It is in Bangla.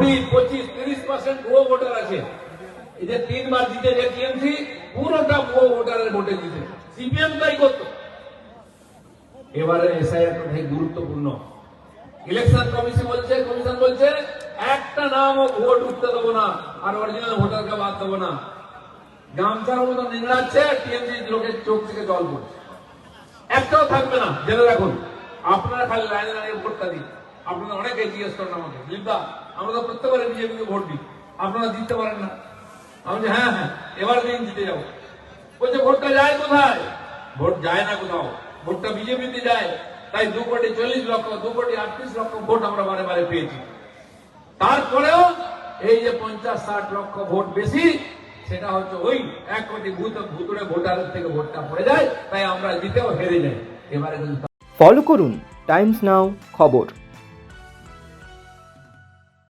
20-25-30% ভুয়ো ভোটার আছে। এই যে 3 বার জিতে যে টিএমসি পুরোটা ভুয়ো ভোটারের ভোটে জিতে, সিপিএম তাই করতো। এবারে এসআইআর খুব গুরুত্বপূর্ণ। ইলেকশন কমিশন বলছে একটা নামও ভোট উঠতে দেবো না, আর অরিজিনাল ভোটারকে বাদ দেবো না। গামছার মতো নিংড়াচ্ছে, টিএমসি লোকের চোখ থেকে জল পড়ছে। একটাও থাকবে না, জেনে রাখুন। আপনারা খালি লাইনে দাঁড়িয়ে ভোটটা দিন। আপনারা অনেকে জিজ্ঞেস করেন আমাকে, লিপদা আমরা তো প্রত্যেকবারে বিজেপিকে ভোট দিই, আপনারা জিততে পারেন না। আমি বলছি হ্যাঁ, এবার দিন জিতে যাবো। বলছে ভোটটা যায় কোথায়? ভোট যায় না কোথাও, ভোটটা বিজেপিতে যায়। তাই 2,40,00,000, 2,38,00,000 ভোট আমরা বারে বারে পেয়েছি। তারপরেও এই যে 50-60 লক্ষ ভোট বেশি, সেটা হচ্ছে ওই 1 কোটি ভুতুড়ে ভোটারের থেকে ভোটটা পড়ে যায়, তাই আমরা জিতেও হেরে যাই। এবারে ফলো করুন টাইমস নাও খবর।